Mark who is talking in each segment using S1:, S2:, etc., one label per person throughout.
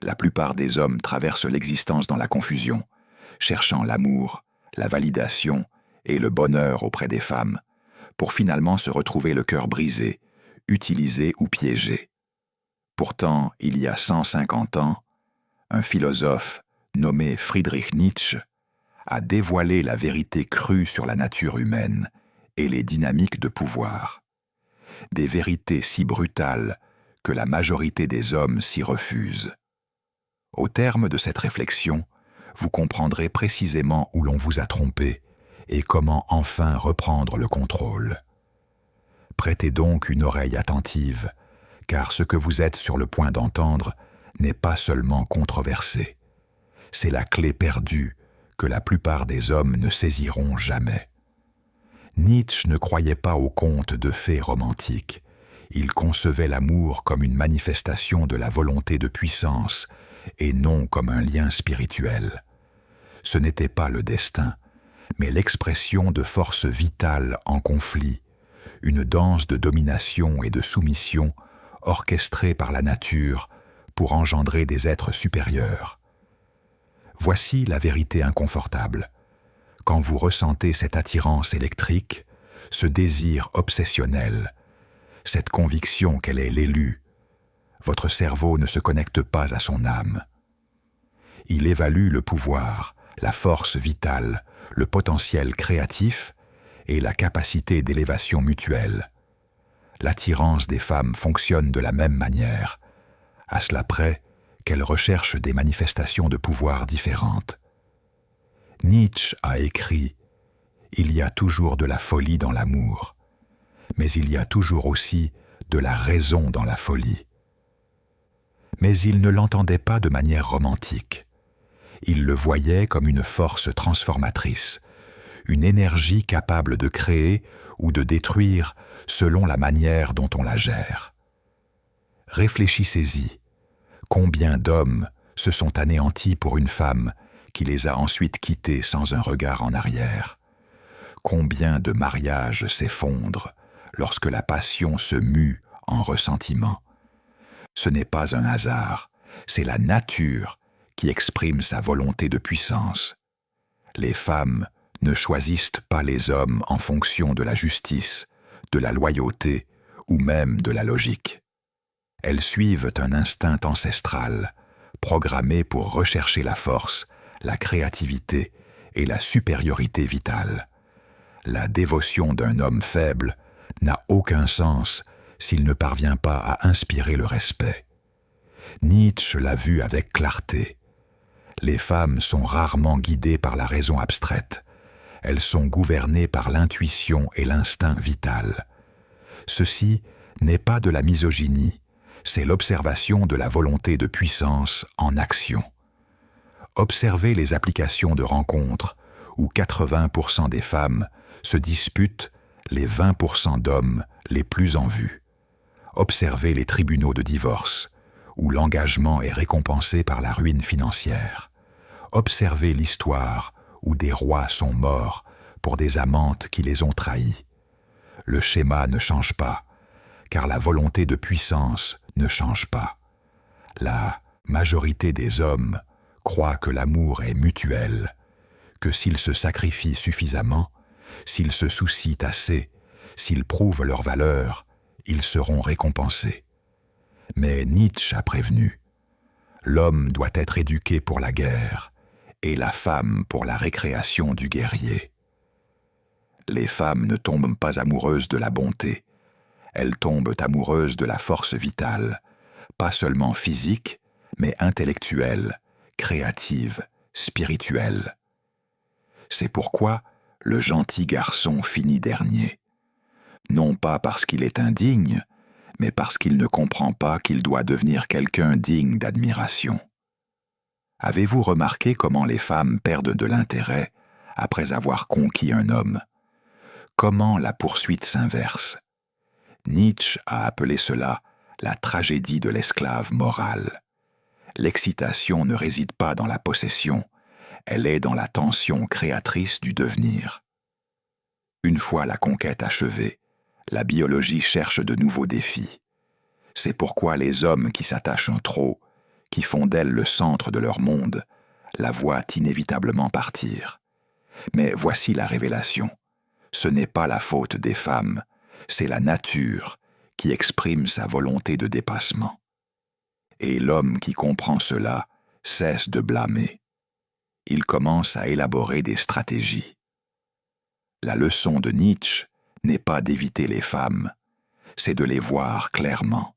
S1: La plupart des hommes traversent l'existence dans la confusion, cherchant l'amour, la validation et le bonheur auprès des femmes, pour finalement se retrouver le cœur brisé, utilisé ou piégé. Pourtant, il y a 150 ans, un philosophe nommé Friedrich Nietzsche a dévoilé la vérité crue sur la nature humaine et les dynamiques de pouvoir. Des vérités si brutales que la majorité des hommes s'y refusent. Au terme de cette réflexion, vous comprendrez précisément où l'on vous a trompé et comment enfin reprendre le contrôle. Prêtez donc une oreille attentive, car ce que vous êtes sur le point d'entendre n'est pas seulement controversé. C'est la clé perdue que la plupart des hommes ne saisiront jamais. Nietzsche ne croyait pas aux contes de fées romantiques. Il concevait l'amour comme une manifestation de la volonté de puissance et non comme un lien spirituel. Ce n'était pas le destin, mais l'expression de forces vitales en conflit, une danse de domination et de soumission orchestrée par la nature pour engendrer des êtres supérieurs. Voici la vérité inconfortable. Quand vous ressentez cette attirance électrique, ce désir obsessionnel, cette conviction qu'elle est l'élu, votre cerveau ne se connecte pas à son âme. Il évalue le pouvoir, la force vitale, le potentiel créatif et la capacité d'élévation mutuelle. L'attirance des femmes fonctionne de la même manière, à cela près qu'elles recherchent des manifestations de pouvoir différentes. Nietzsche a écrit « Il y a toujours de la folie dans l'amour, mais il y a toujours aussi de la raison dans la folie. » Mais il ne l'entendait pas de manière romantique. Il le voyait comme une force transformatrice, une énergie capable de créer ou de détruire selon la manière dont on la gère. Réfléchissez-y. Combien d'hommes se sont anéantis pour une femme qui les a ensuite quittés sans un regard en arrière? Combien de mariages s'effondrent lorsque la passion se mue en ressentiment? Ce n'est pas un hasard, c'est la nature qui exprime sa volonté de puissance. Les femmes ne choisissent pas les hommes en fonction de la justice, de la loyauté ou même de la logique. Elles suivent un instinct ancestral, programmé pour rechercher la force, la créativité et la supériorité vitale. La dévotion d'un homme faible n'a aucun sens s'il ne parvient pas à inspirer le respect. Nietzsche l'a vu avec clarté. Les femmes sont rarement guidées par la raison abstraite. Elles sont gouvernées par l'intuition et l'instinct vital. Ceci n'est pas de la misogynie, c'est l'observation de la volonté de puissance en action. Observez les applications de rencontres où 80% des femmes se disputent les 20% d'hommes les plus en vue. Observez les tribunaux de divorce où l'engagement est récompensé par la ruine financière. Observez l'histoire où des rois sont morts pour des amantes qui les ont trahis. Le schéma ne change pas, car la volonté de puissance ne change pas. La majorité des hommes croient que l'amour est mutuel, que s'ils se sacrifient suffisamment, s'ils se soucient assez, s'ils prouvent leur valeur, ils seront récompensés. Mais Nietzsche a prévenu, l'homme doit être éduqué pour la guerre et la femme pour la récréation du guerrier. Les femmes ne tombent pas amoureuses de la bonté, elles tombent amoureuses de la force vitale, pas seulement physique, mais intellectuelle, créative, spirituelle. C'est pourquoi le gentil garçon finit dernier. Non pas parce qu'il est indigne, mais parce qu'il ne comprend pas qu'il doit devenir quelqu'un digne d'admiration. Avez-vous remarqué comment les femmes perdent de l'intérêt après avoir conquis un homme? Comment la poursuite s'inverse? Nietzsche a appelé cela la tragédie de l'esclave moral. L'excitation ne réside pas dans la possession, elle est dans la tension créatrice du devenir. Une fois la conquête achevée, la biologie cherche de nouveaux défis. C'est pourquoi les hommes qui s'attachent trop, qui font d'elles le centre de leur monde, la voient inévitablement partir. Mais voici la révélation. Ce n'est pas la faute des femmes, c'est la nature qui exprime sa volonté de dépassement. Et l'homme qui comprend cela cesse de blâmer. Il commence à élaborer des stratégies. La leçon de Nietzsche n'est pas d'éviter les femmes, c'est de les voir clairement,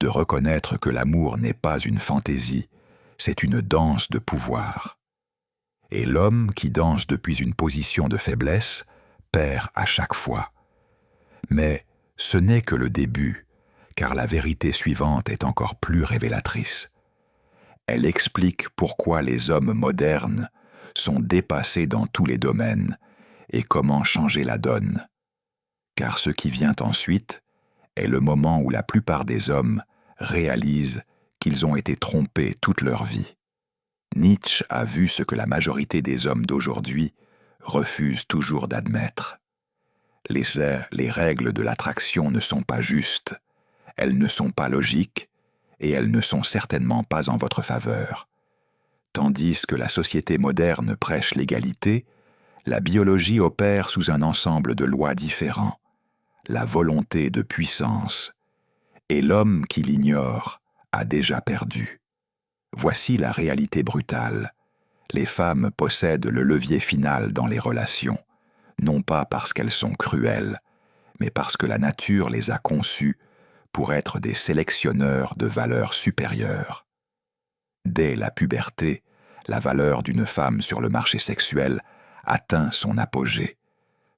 S1: de reconnaître que l'amour n'est pas une fantaisie, c'est une danse de pouvoir. Et l'homme qui danse depuis une position de faiblesse perd à chaque fois. Mais ce n'est que le début, car la vérité suivante est encore plus révélatrice. Elle explique pourquoi les hommes modernes sont dépassés dans tous les domaines et comment changer la donne. Car ce qui vient ensuite est le moment où la plupart des hommes réalisent qu'ils ont été trompés toute leur vie. Nietzsche a vu ce que la majorité des hommes d'aujourd'hui refusent toujours d'admettre. Les règles de l'attraction ne sont pas justes, elles ne sont pas logiques et elles ne sont certainement pas en votre faveur. Tandis que la société moderne prêche l'égalité, la biologie opère sous un ensemble de lois différents, la volonté de puissance, et l'homme qui l'ignore a déjà perdu. Voici la réalité brutale. Les femmes possèdent le levier final dans les relations, non pas parce qu'elles sont cruelles, mais parce que la nature les a conçues pour être des sélectionneurs de valeurs supérieures. Dès la puberté, la valeur d'une femme sur le marché sexuel atteint son apogée,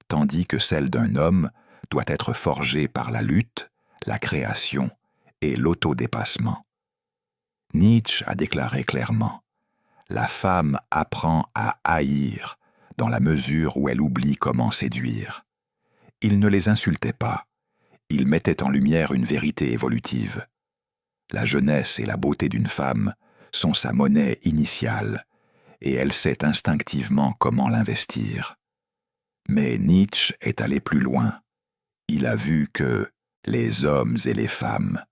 S1: tandis que celle d'un homme doit être forgée par la lutte, la création et l'autodépassement. Nietzsche a déclaré clairement « La femme apprend à haïr dans la mesure où elle oublie comment séduire. » Il ne les insultait pas, il mettait en lumière une vérité évolutive. La jeunesse et la beauté d'une femme sont sa monnaie initiale, et elle sait instinctivement comment l'investir. Mais Nietzsche est allé plus loin. Il a vu que les hommes et les femmes,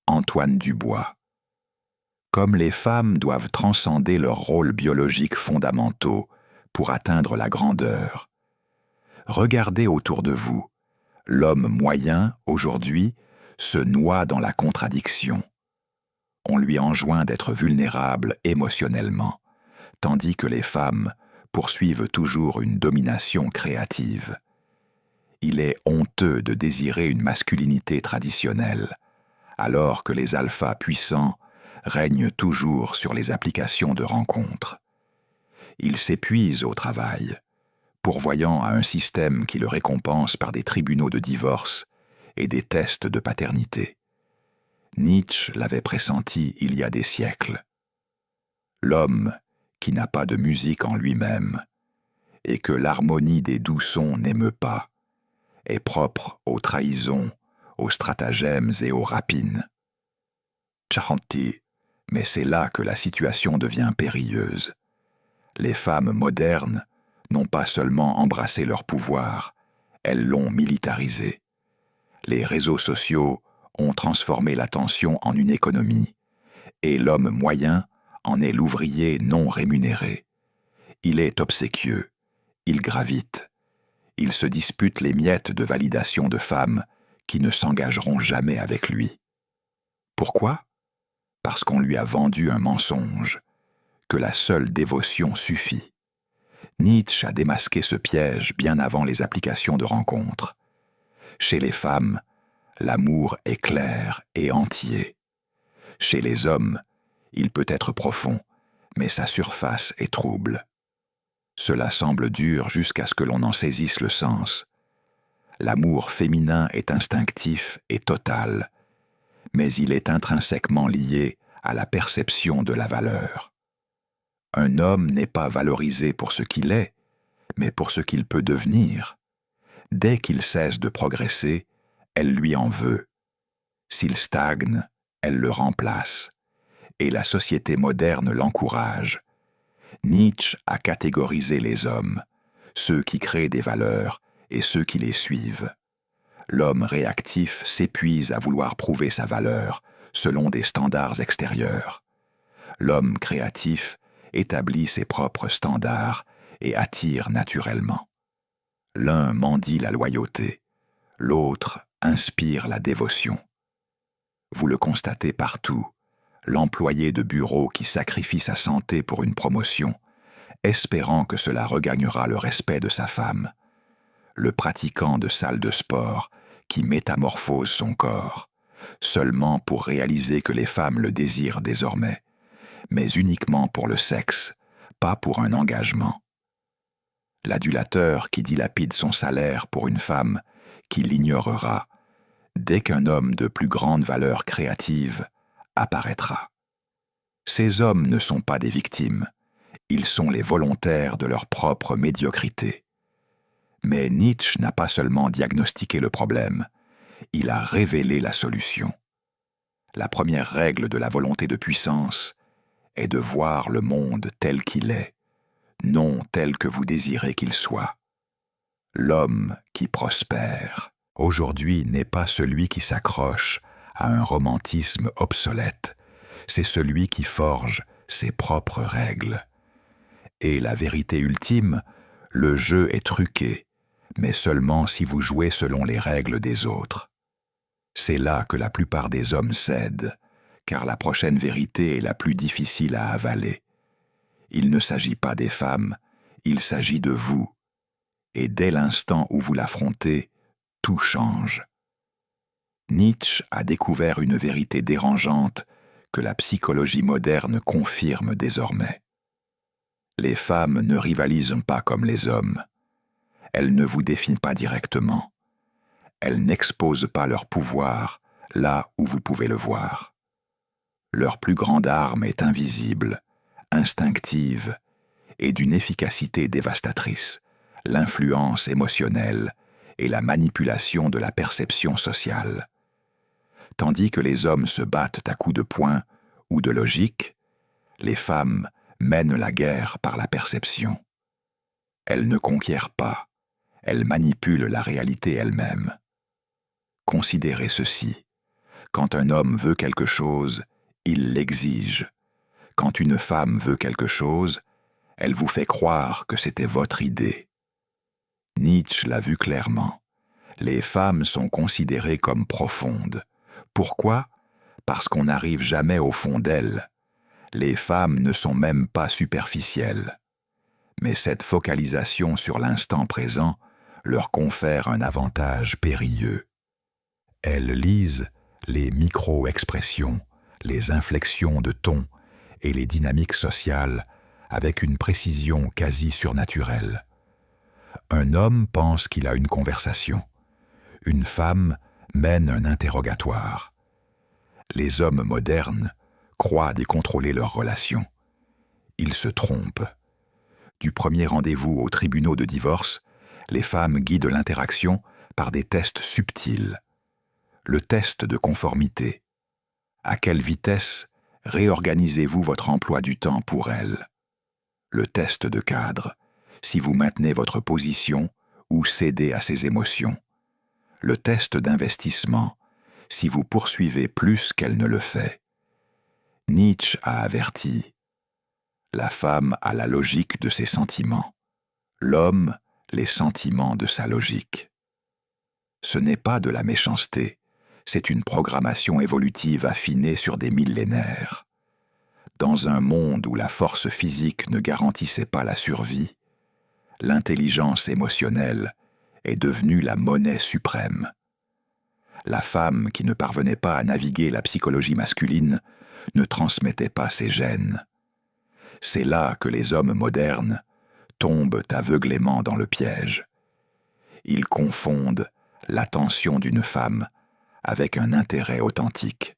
S1: Antoine Dubois, comme les femmes doivent transcender leurs rôles biologiques fondamentaux pour atteindre la grandeur. Regardez autour de vous. L'homme moyen, aujourd'hui, se noie dans la contradiction. On lui enjoint d'être vulnérable émotionnellement, tandis que les femmes poursuivent toujours une domination créative. Il est honteux de désirer une masculinité traditionnelle, alors que les alphas puissants règnent toujours sur les applications de rencontres. Ils s'épuisent au travail, pourvoyant à un système qui le récompense par des tribunaux de divorce et des tests de paternité. Nietzsche l'avait pressenti il y a des siècles. L'homme qui n'a pas de musique en lui-même et que l'harmonie des doux sons n'émeut pas est propre aux trahisons, aux stratagèmes et aux rapines. Chanty, mais c'est là que la situation devient périlleuse. Les femmes modernes n'ont pas seulement embrassé leur pouvoir, elles l'ont militarisé. Les réseaux sociaux ont transformé l'attention en une économie, et l'homme moyen en est l'ouvrier non rémunéré. Il est obséquieux, il gravite, il se dispute les miettes de validation de femmes qui ne s'engageront jamais avec lui. Pourquoi ? Parce qu'on lui a vendu un mensonge, que la seule dévotion suffit. Nietzsche a démasqué ce piège bien avant les applications de rencontres. Chez les femmes, l'amour est clair et entier. Chez les hommes, il peut être profond, mais sa surface est trouble. Cela semble dur jusqu'à ce que l'on en saisisse le sens. L'amour féminin est instinctif et total, mais il est intrinsèquement lié à la perception de la valeur. Un homme n'est pas valorisé pour ce qu'il est, mais pour ce qu'il peut devenir. Dès qu'il cesse de progresser, elle lui en veut. S'il stagne, elle le remplace. Et la société moderne l'encourage. Nietzsche a catégorisé les hommes, ceux qui créent des valeurs et ceux qui les suivent. L'homme réactif s'épuise à vouloir prouver sa valeur selon des standards extérieurs. l'homme créatif établit ses propres standards et attire naturellement. L'un mendie la loyauté, l'autre inspire la dévotion. Vous le constatez partout, l'employé de bureau qui sacrifie sa santé pour une promotion, espérant que cela regagnera le respect de sa femme, le pratiquant de salle de sport qui métamorphose son corps, seulement pour réaliser que les femmes le désirent désormais, mais uniquement pour le sexe, pas pour un engagement. L'adulateur qui dilapide son salaire pour une femme qui l'ignorera dès qu'un homme de plus grande valeur créative apparaîtra. Ces hommes ne sont pas des victimes, ils sont les volontaires de leur propre médiocrité. Mais Nietzsche n'a pas seulement diagnostiqué le problème, il a révélé la solution. La première règle de la volonté de puissance est de voir le monde tel qu'il est, non tel que vous désirez qu'il soit. L'homme qui prospère, aujourd'hui, n'est pas celui qui s'accroche à un romantisme obsolète, c'est celui qui forge ses propres règles. Et la vérité ultime, le jeu est truqué, mais seulement si vous jouez selon les règles des autres. C'est là que la plupart des hommes cèdent, car la prochaine vérité est la plus difficile à avaler. Il ne s'agit pas des femmes, il s'agit de vous. Et dès l'instant où vous l'affrontez, tout change. Nietzsche a découvert une vérité dérangeante que la psychologie moderne confirme désormais. Les femmes ne rivalisent pas comme les hommes. Elles ne vous défient pas directement. Elles n'exposent pas leur pouvoir là où vous pouvez le voir. Leur plus grande arme est invisible, instinctive et d'une efficacité dévastatrice, l'influence émotionnelle et la manipulation de la perception sociale. Tandis que les hommes se battent à coups de poing ou de logique, les femmes mènent la guerre par la perception. Elles ne conquièrent pas, elles manipulent la réalité elle-même. Considérez ceci, quand un homme veut quelque chose, il l'exige. Quand une femme veut quelque chose, elle vous fait croire que c'était votre idée. Nietzsche l'a vu clairement. Les femmes sont considérées comme profondes. Pourquoi ? Parce qu'on n'arrive jamais au fond d'elles. Les femmes ne sont même pas superficielles. Mais cette focalisation sur l'instant présent leur confère un avantage périlleux. Elles lisent les micro-expressions, les inflexions de ton et les dynamiques sociales avec une précision quasi surnaturelle. Un homme pense qu'il a une conversation. Une femme mène un interrogatoire. Les hommes modernes croient décontrôler leurs relations. Ils se trompent. Du premier rendez-vous aux tribunaux de divorce, les femmes guident l'interaction par des tests subtils. Le test de conformité. À quelle vitesse réorganisez-vous votre emploi du temps pour elle ? Le test de cadre. Si vous maintenez votre position ou cédez à ses émotions. Le test d'investissement. Si vous poursuivez plus qu'elle ne le fait. Nietzsche a averti. La femme a la logique de ses sentiments. L'homme, les sentiments de sa logique. Ce n'est pas de la méchanceté, c'est une programmation évolutive affinée sur des millénaires. Dans un monde où la force physique ne garantissait pas la survie, l'intelligence émotionnelle est devenue la monnaie suprême. La femme qui ne parvenait pas à naviguer la psychologie masculine ne transmettait pas ses gènes. C'est là que les hommes modernes tombent aveuglément dans le piège. Ils confondent l'attention d'une femme avec un intérêt authentique.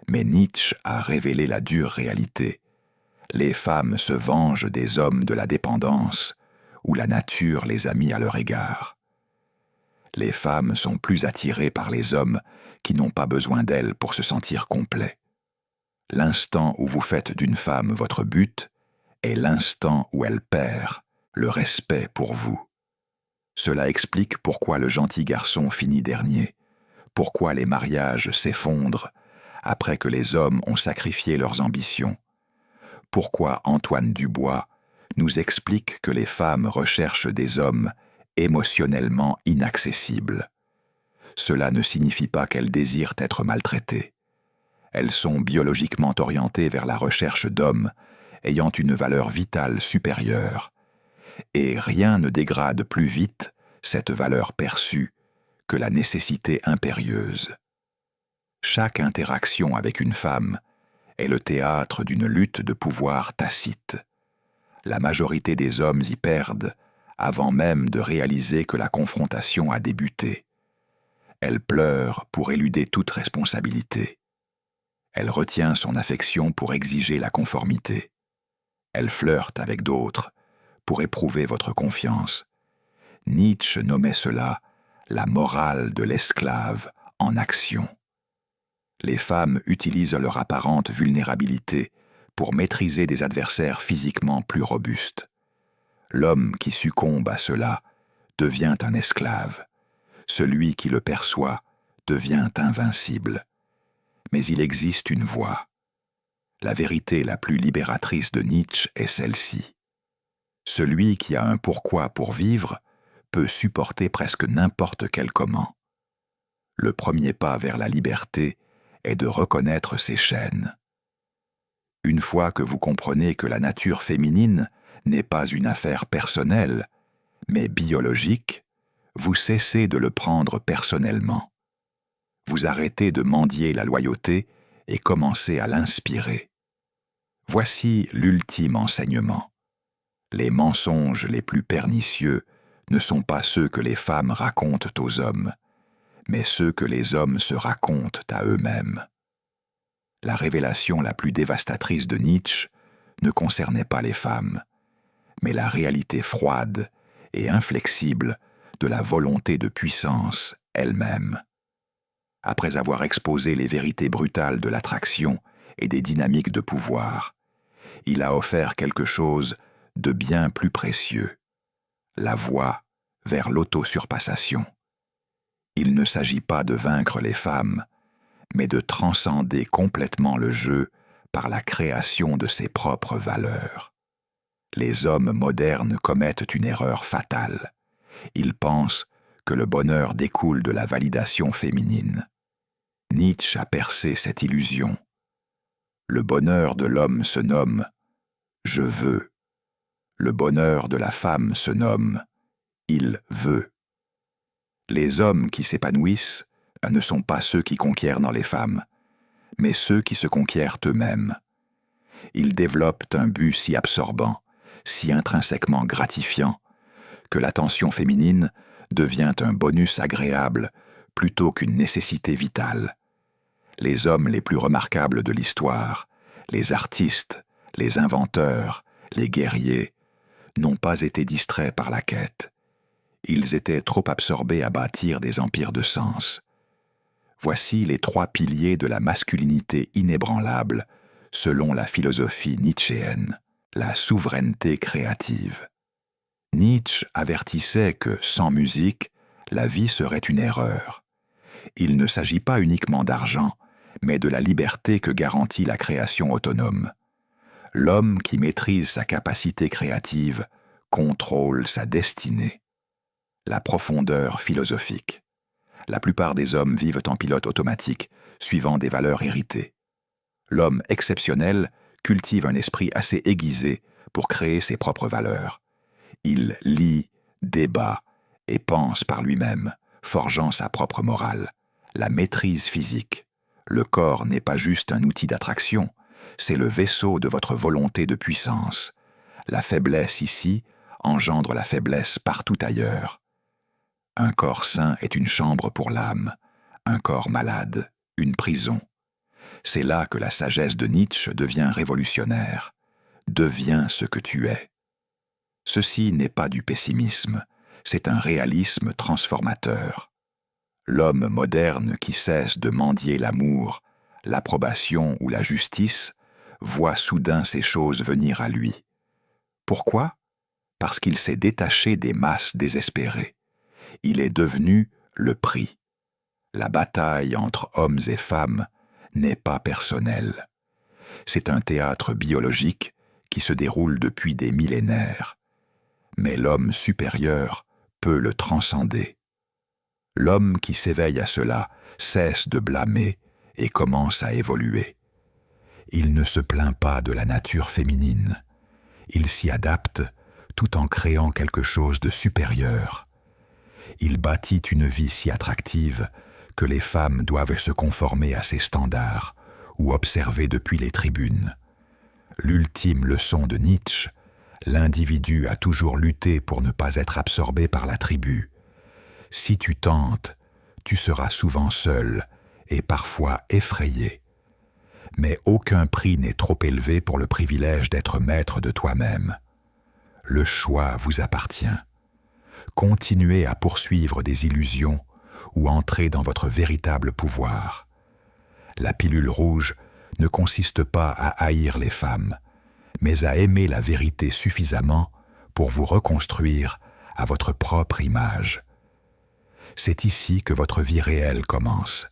S1: Mais Nietzsche a révélé la dure réalité. Les femmes se vengent des hommes de la dépendance où la nature les a mis à leur égard. Les femmes sont plus attirées par les hommes qui n'ont pas besoin d'elles pour se sentir complets. L'instant où vous faites d'une femme votre but est l'instant où elle perd le respect pour vous. Cela explique pourquoi le gentil garçon finit dernier, pourquoi les mariages s'effondrent après que les hommes ont sacrifié leurs ambitions, pourquoi Antoine Dubois nous explique que les femmes recherchent des hommes émotionnellement inaccessibles. Cela ne signifie pas qu'elles désirent être maltraitées. Elles sont biologiquement orientées vers la recherche d'hommes ayant une valeur vitale supérieure, et rien ne dégrade plus vite cette valeur perçue que la nécessité impérieuse. Chaque interaction avec une femme est le théâtre d'une lutte de pouvoir tacite. La majorité des hommes y perdent avant même de réaliser que la confrontation a débuté. Elle pleure pour éluder toute responsabilité. Elle retient son affection pour exiger la conformité. Elle flirte avec d'autres pour éprouver votre confiance. Nietzsche nommait cela la morale de l'esclave en action. Les femmes utilisent leur apparente vulnérabilité pour maîtriser des adversaires physiquement plus robustes. L'homme qui succombe à cela devient un esclave. Celui qui le perçoit devient invincible. Mais il existe une voie. La vérité la plus libératrice de Nietzsche est celle-ci. Celui qui a un pourquoi pour vivre peut supporter presque n'importe quel comment. Le premier pas vers la liberté est de reconnaître ses chaînes. Une fois que vous comprenez que la nature féminine n'est pas une affaire personnelle, mais biologique, vous cessez de le prendre personnellement. Vous arrêtez de mendier la loyauté et commencez à l'inspirer. Voici l'ultime enseignement. Les mensonges les plus pernicieux ne sont pas ceux que les femmes racontent aux hommes, mais ceux que les hommes se racontent à eux-mêmes. La révélation la plus dévastatrice de Nietzsche ne concernait pas les femmes, mais la réalité froide et inflexible de la volonté de puissance elle-même. Après avoir exposé les vérités brutales de l'attraction et des dynamiques de pouvoir, il a offert quelque chose de bien plus précieux, la voie vers l'autosurpassation. Il ne s'agit pas de vaincre les femmes, mais de transcender complètement le jeu par la création de ses propres valeurs. Les hommes modernes commettent une erreur fatale. Ils pensent que le bonheur découle de la validation féminine. Nietzsche a percé cette illusion. Le bonheur de l'homme se nomme « je veux ». Le bonheur de la femme se nomme « il veut ». Les hommes qui s'épanouissent ne sont pas ceux qui conquièrent dans les femmes, mais ceux qui se conquièrent eux-mêmes. Ils développent un but si absorbant, si intrinsèquement gratifiant, que l'attention féminine devient un bonus agréable plutôt qu'une nécessité vitale. Les hommes les plus remarquables de l'histoire, les artistes, les inventeurs, les guerriers, n'ont pas été distraits par la quête. Ils étaient trop absorbés à bâtir des empires de sens. Voici les 3 piliers de la masculinité inébranlable, selon la philosophie nietzschéenne, la souveraineté créative. Nietzsche avertissait que, sans musique, la vie serait une erreur. Il ne s'agit pas uniquement d'argent, mais de la liberté que garantit la création autonome. L'homme qui maîtrise sa capacité créative contrôle sa destinée. La profondeur philosophique. La plupart des hommes vivent en pilote automatique, suivant des valeurs héritées. L'homme exceptionnel cultive un esprit assez aiguisé pour créer ses propres valeurs. Il lit, débat et pense par lui-même, forgeant sa propre morale. La maîtrise physique. Le corps n'est pas juste un outil d'attraction, c'est le vaisseau de votre volonté de puissance. La faiblesse ici engendre la faiblesse partout ailleurs. Un corps sain est une chambre pour l'âme, un corps malade, une prison. C'est là que la sagesse de Nietzsche devient révolutionnaire. Deviens ce que tu es. Ceci n'est pas du pessimisme, c'est un réalisme transformateur. L'homme moderne qui cesse de mendier l'amour, l'approbation ou la justice voit soudain ces choses venir à lui. Pourquoi ? Parce qu'il s'est détaché des masses désespérées. Il est devenu le prix. La bataille entre hommes et femmes n'est pas personnelle. C'est un théâtre biologique qui se déroule depuis des millénaires. Mais l'homme supérieur peut le transcender. L'homme qui s'éveille à cela cesse de blâmer et commence à évoluer. Il ne se plaint pas de la nature féminine. Il s'y adapte tout en créant quelque chose de supérieur. Il bâtit une vie si attractive que les femmes doivent se conformer à ses standards ou observer depuis les tribunes. L'ultime leçon de Nietzsche, l'individu a toujours lutté pour ne pas être absorbé par la tribu. Si tu tentes, tu seras souvent seul et parfois effrayé. Mais aucun prix n'est trop élevé pour le privilège d'être maître de toi-même. Le choix vous appartient. Continuez à poursuivre des illusions ou entrez dans votre véritable pouvoir. La pilule rouge ne consiste pas à haïr les femmes, mais à aimer la vérité suffisamment pour vous reconstruire à votre propre image. C'est ici que votre vie réelle commence.